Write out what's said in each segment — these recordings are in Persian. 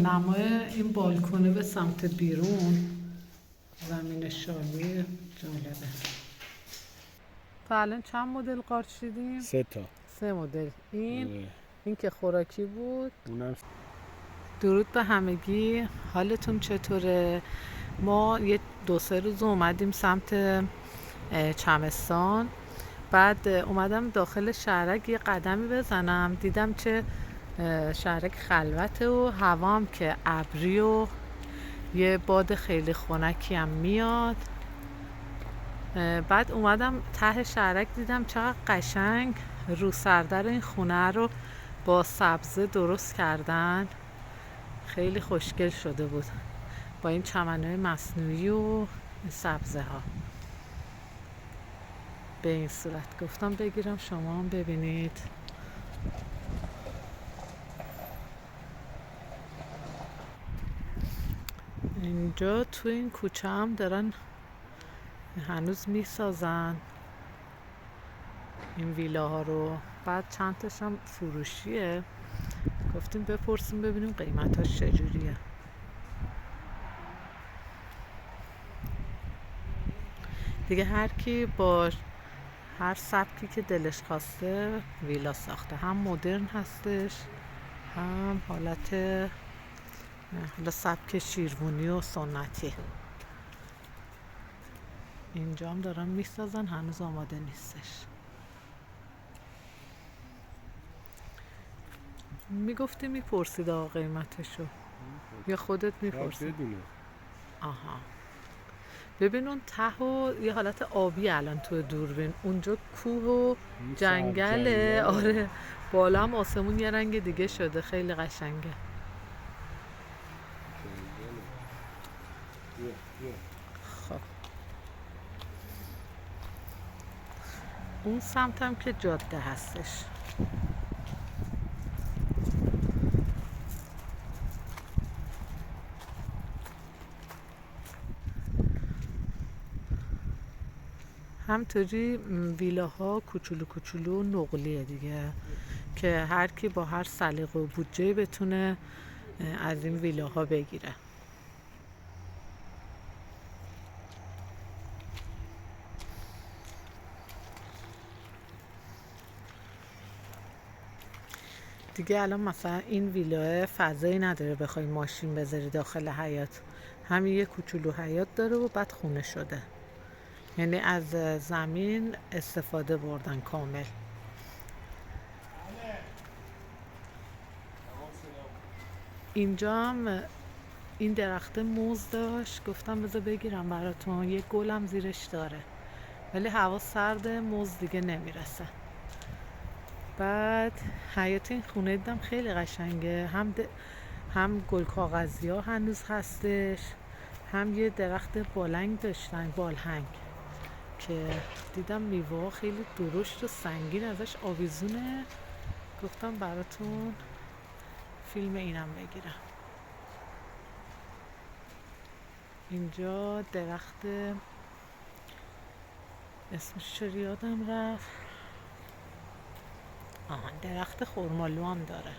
نمای این بالکونه به سمت بیرون، زمین شالی جالبه. تا الان چند مدل قارچ دیدیم؟ 3 تا. 3 مدل. این که خوراکی بود. اونم. درود به همگی، حالتون چطوره؟ ما یه 2-3 روز اومدیم سمت چمستان، بعد اومدم داخل شهرک یه قدمی بزنم، دیدم چه شهرک خلوته و هوا هم که ابری و یه باد خیلی خنکی هم میاد. بعد اومدم ته شهرک، دیدم چقدر قشنگ رو سردر این خونه رو با سبزه درست کردن، خیلی خوشگل شده بود با این چمنهای مصنوعی و این سبزه ها. به این صورت گفتم بگیرم شما هم ببینید. اینجا تو این کوچه هم دارن هنوز میسازن این ویلاها رو، بعد چند تاش هم فروشیه، گفتیم بپرسیم ببینیم قیمتاش چجوریه. دیگه هر کی با هر سبکی که دلش خواسته ویلا ساخته، هم مدرن هستش هم حالت سبک شیروانی و سنتی. اینجا هم دارن میسازن، هنوز آماده نیستش. میگفتی میپرسید آقا قیمتشو یا خودت میپرسید؟ آها. ببین اون ته و یه حالت آبی الان تو دوربین، اونجا کوه و جنگله. آره، بالا هم آسمون یه رنگ دیگه شده، خیلی قشنگه. خب اون سمت هم که جاده هستش. همطوری ویلاها کوچولو کوچولو نقلیه دیگه، که هر کی با هر سلیقه و بودجه بتونه از این ویلاها بگیره. دیگه الان مثلا این ویلا فضایی نداره بخوای ماشین بذاری داخل حیاط، همین یه کوچولو حیاط داره و بعد خونه شده، یعنی از زمین استفاده بردن کامل. اینجا هم این درخت موز داشت، گفتم بذار بگیرم براتون، یه گلم زیرش داره، ولی هوا سرد، موز دیگه نمیرسه. بعد حیاط این خونه دیدم خیلی قشنگه، هم گل کاغذی ها هنوز هستش، هم یه درخت بالنگ داشتن، بالهنگ، که دیدم میوه خیلی درشت و سنگین ازش آویزونه، گفتم براتون فیلم اینم بگیرم. اینجا درخت اسمش چرا یادم رفت، درخت خرمالو هم داره.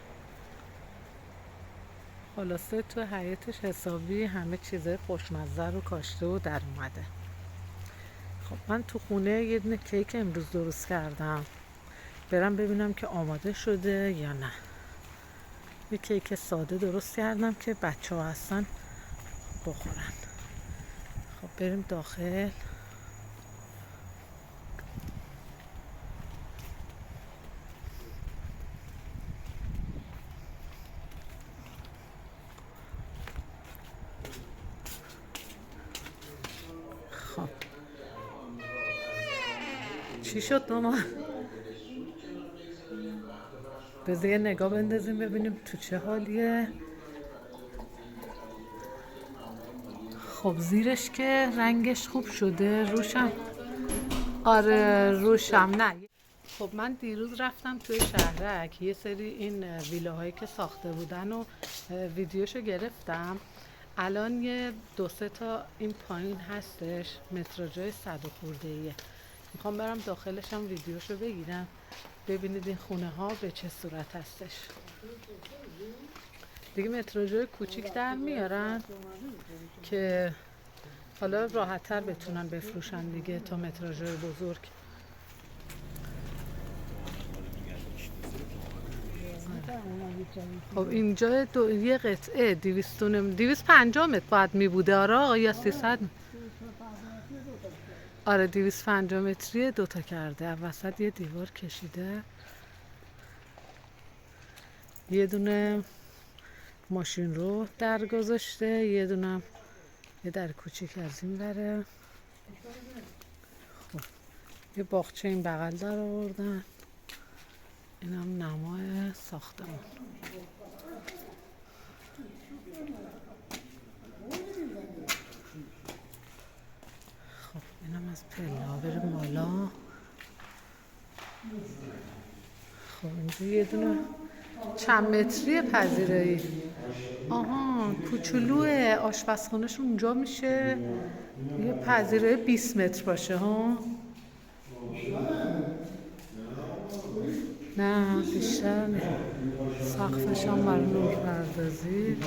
خلاصه تو حیاتش حسابی همه چیزای خوشمزه رو کاشته و در اومده. خب من تو خونه یه دونه کیک امروز درست کردم، برم ببینم که آماده شده یا نه. یه کیک ساده درست کردم که بچه ها هستن بخورن. خب بریم داخل. خب چی شد مامان؟ بذار یه نگاه بندازیم ببینیم تو چه حالیه. خب زیرش که رنگش خوب شده، روشم آره روشم نه. خب من دیروز رفتم توی شهرک یه سری این ویلاهایی که ساخته بودن و ویدیوشو گرفتم. الان یه 2-3 تا این پایین هستش، متراژای 100 خورده ایه. میخوام برم داخلش هم ویدیوشو بگیرم، ببینید این خونه ها به چه صورت هستش. دیگه متراژهای کوچیک در میارن که حالا راحت تر بتونن بفروشن دیگه تا متراژهای بزرگ. خب اینجا یه قطعه 250 متر باید می بوده آره یا 300 متر؟ آره 250 متریه، دوتا کرده، وسط یه دیوار کشیده، یه دونه ماشین رو در گذاشته، یه دونه یه در کوچیک از این بره. خب یه باغچه این بغل در آوردن، این هم نمای ساختمون. خب اینم از پلا بریم بالا. خب اینجا یه دونه چند متریه پذیرایی؟ آها کوچولوه، آشپزخونه‌ش اونجا میشه، یه پذیرایی 20 متر باشه ها؟ نه بیشتر نه. سقفش هم برای نور پردازی،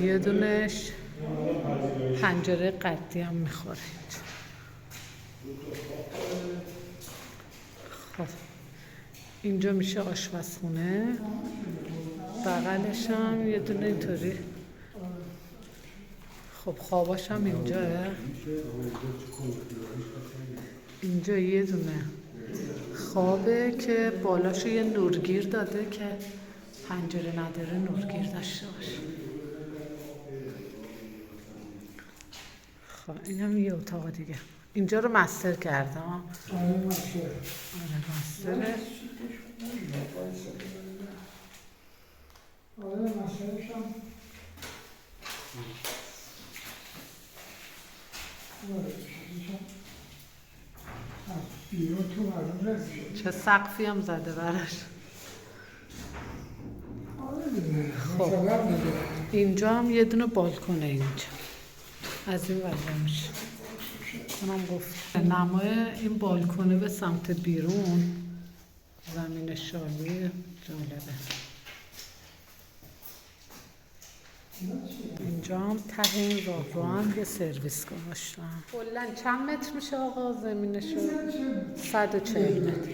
یه دونش پنجره قدی هم میخوره. خب اینجا میشه آشپزخونه، بغلش هم یه دونه اینطوری. خب خواباش هم اینجاه، اینجا یه دونه خوابه که بالاشو یه نورگیر داده که پنجره نداره نورگیر داشته باشه. خب این هم یه اتاق دیگه. اینجا رو مستر کردم. آره مستره. چه سقفی هم زده براش. خب اینجا هم یه دونه بالکنه، اینجا از این وجه میشه. اونم گفت نمای این بالکنه به سمت بیرون، زمین شالی جالبه. اینجا هم ته این راه رو هم یه سرویس گذاشتن. کلاً چند متر میشه آقا زمینشو؟ 140 متر.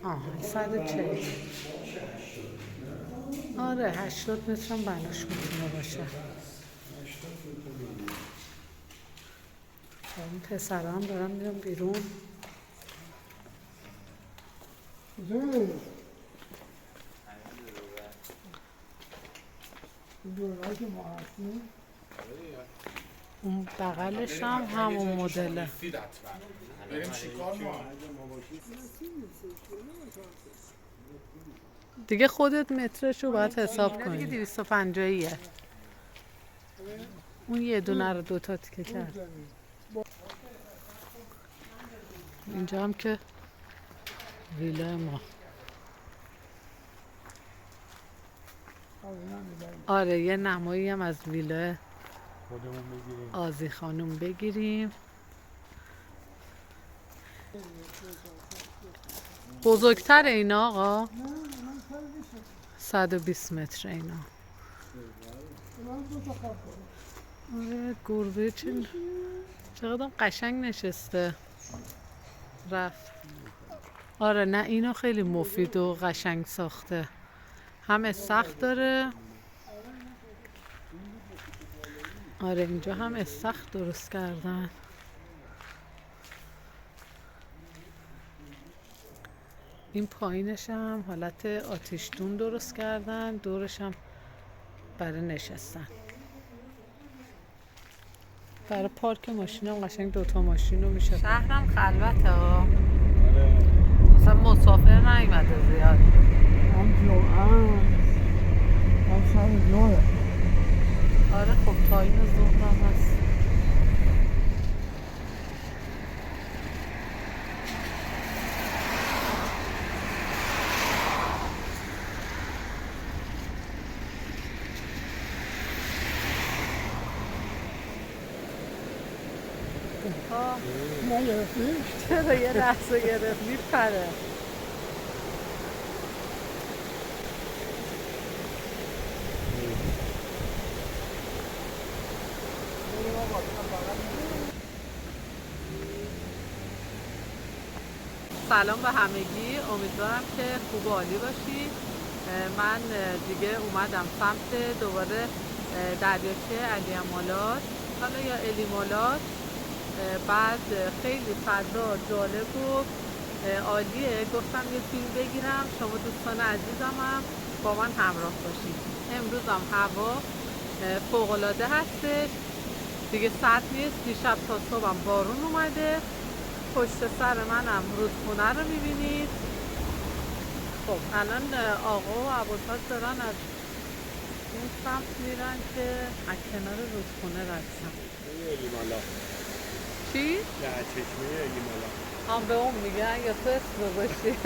آها 140. آره 80 متر هم بناش میتونه باشه. این پسرا هم دارن میرن بیرون. اون بغلش هم همون مدله. دیگه خودت مترشو باید حساب کنی. 250 اون یه دونه رو دوتا تیکه کرد. اینجا هم که ویلا ما. آره یه نمایی هم از ویلا آزی خانم بگیریم. بزرگتر اینا آقا؟ 120 متر اینا. آره گربه چقدر قشنگ نشسته رفت. آره نه اینو خیلی مفید و قشنگ ساخته، هم سخت داره. آره اینجا هم سخت درست کردن. این پایینش هم حالت آتشدون درست کردن، دورش هم برای نشستن. برای پارک ماشین هم قشنگ دوتا ماشین رو میشه. شهرم خلوته ها، مثلا مسافر نیومده زیاد. آره خب تایم ظهر هم هست. چرا یه لحظه گرفت میپره. سلام به همگی، امیدوارم که خوب و عالی باشید. من دیگه اومدم سمت دوباره دریاچه علیمالات، حالا یا الیمالات. بعد خیلی فضا جالب و عالیه. گفتم یه فیلم بگیرم، شما دوستان عزیزم هم با من همراه باشید. امروز هم هوا فوق‌العاده هستش، دیگه سرد نیست. دیشب تا صبحم بارون اومده. پشت سر منم رودخونه رو میبینید. خب الان آقا و ابوالفضل دارن از اون سمت میرن که از کنار رودخونه رد شن. الیمالا. چی؟ نه، چشمه الیمالا. هم به اون میگن یا تو اسم باشی؟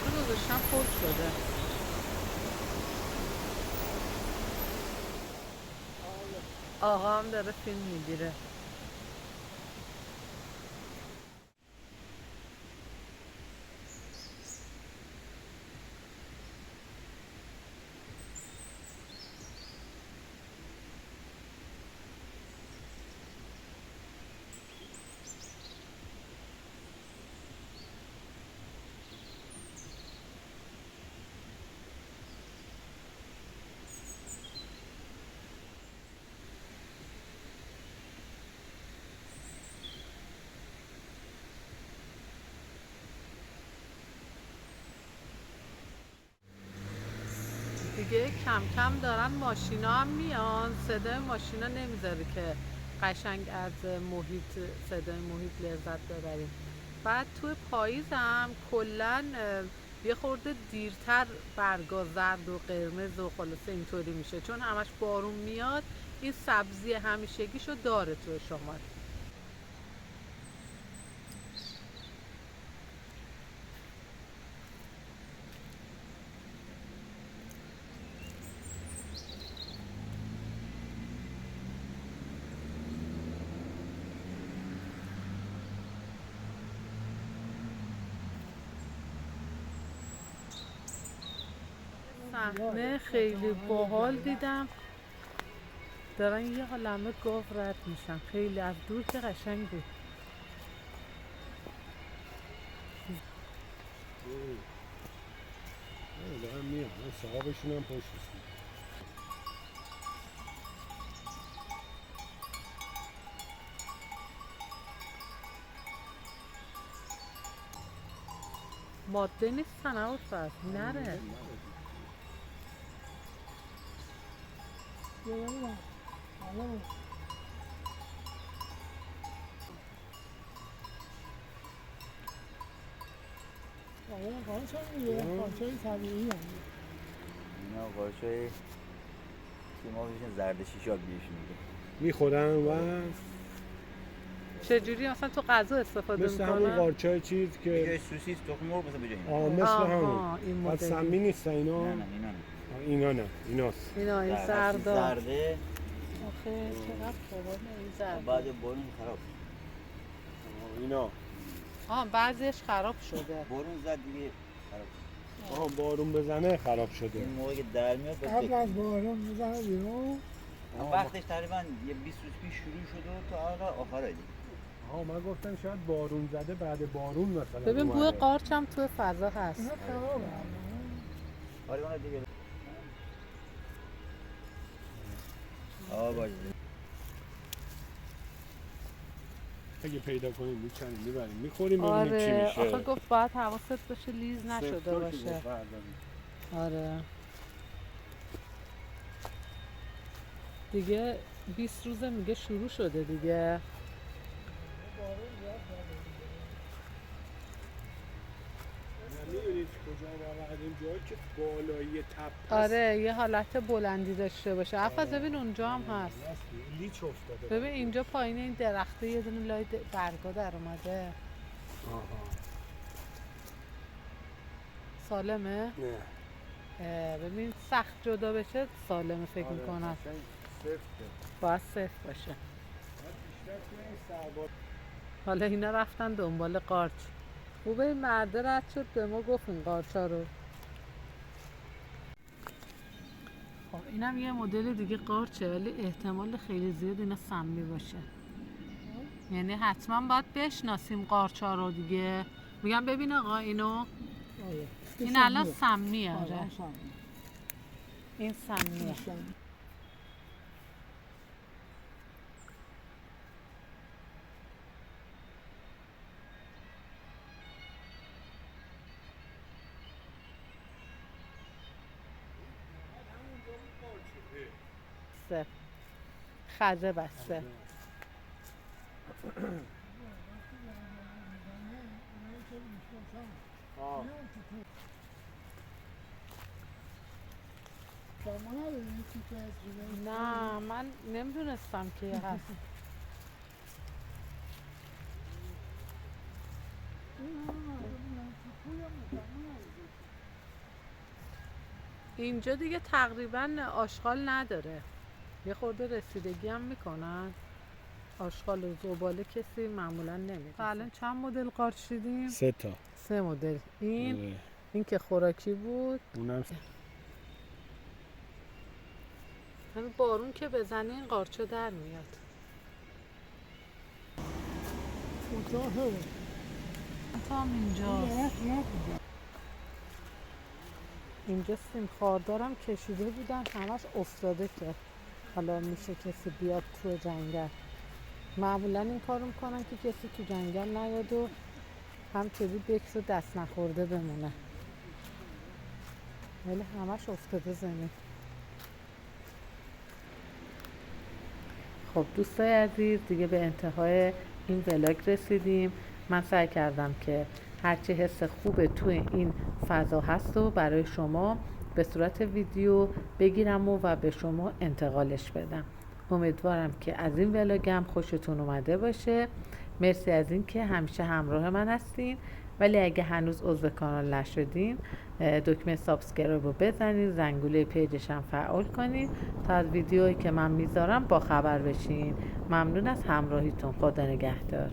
رو گذاشتم پر شده. آقا هم داره فیلم میگیره. دیگه کم کم دارن ماشینا هم میان، صدای ماشینا نمیذاره که قشنگ از محیط، صدای محیط لذت ببریم. بعد توی پاییز هم کلن یه خورده دیرتر برگا زرد و قرمز و خلاصه اینطوری میشه، چون همش بارون میاد. این سبزی همیشگیشو داره توی شمال. صحنه خیلی باحال دیدم، دارن یه عالمه گاو رد میشن، خیلی از دور که قشنگ بود. دارم میام، صاحبشون هم پشتشون. ماده نیستن ابوالفضل، نره. قارچای طبیعی هم اینا قارچای که ما بهشون زرد شیشاک بهشون میگیم. میخورن و چجوری اصلا تو غذا استفاده مثل همون میکنن؟ قارچای چیز به جای که سوسیس تخم مرغ مثلا به جای اینا. مثل آها، همون. این بعد مدلی. سمی نیستن اینا. نه اینا نه. اینا نه، ایناست. اینا این هرچی زردا. زرده آخه چقدر خوبانه این زردا. بعد بارون خراب. اینا. بعضیش خراب شده. بارون زد دیگه خراب. بارون بزنه خراب شده. این موقعی که در میاد قبل از بارون میزنه بیرون. وقتش تقریبا یه 20 روز پیش شروع شده و تا الان آخره دیگه. من گفتم شاید بارون زده، بعد بارون مثلا ببین بوی اومده. قارچ هم توی فضا هست. اینا خرابه. آره اون دیگه. باشه. اگه پیدا کنیم میچنیم میبریم میخوریم ببینیم چی آره، میشه. آخه گفت باید حواست باشه لیز نشده باشه. آره دیگه 20 روزه میگه شروع شده دیگه. میدونید کجا واقعا جایی که بالایی تپه. آره یه حالت بلندی داشته باشه. افز ببین اونجا هم هست. لیچ افتاده. ببین اینجا پایین این درخته یه دونه لای برگا در اومده. سالمه؟ نه. ببین سخت جدا بشه سالمه فکر میکنم. باید صفر باشه. حالا اینا رفتن دنبال قارچ. خوبه این مرده رد شد به ما گفت این قارچا رو. خب اینم یه مدل دیگه قارچه، ولی احتمال خیلی زیاد اینا سمی باشه. یعنی حتما باید بشناسیم قارچا رو دیگه. میگم ببین آقا اینو، آره. این الان سمیه. آره آره سمیه. این سمیه. سمیه. خزه بسته. آه. شما ندارید که تجربه؟ نه من نمیدونستم که هست. اینجا دیگه تقریبا آشغال نداره، یه خورده رسیدگی هم میکنن. آشغال و زباله کسی معمولا نمیده. الان چند مدل قارچ دیدیم؟ 3 تا. 3 مدل. این آره. این که خوراکی بود. اونم همین بارون که بزنه این قارچا در میاد. کوتاهه. تا هم اینجاست. درخت نبوده. اینجا سیم خاردارم کشیده بودن، همش افتاده که حالا میشه کسی بیاد تو جنگل. معمولا این کارو میکنن که کسی تو جنگل نیاد و همطوری بکر و دست نخورده بمونه، ولی همش افتاده زمین. خب دوستای عزیز، دیگه به انتهای این ولاگ رسیدیم. من سعی کردم که هرچی حس خوبه توی این فضا هست و برای شما به صورت ویدیو بگیرم و به شما انتقالش بدم. امیدوارم که از این ولاگم خوشتون اومده باشه. مرسی از این که همیشه همراه من هستین، ولی اگه هنوز عضو کانال نشدین دکمه سابسکرایب رو بزنید، زنگوله پیجش هم فعال کنید تا از ویدیوهایی که من میذارم با خبر بشین. ممنون از همراهیتون. خدا نگهدار.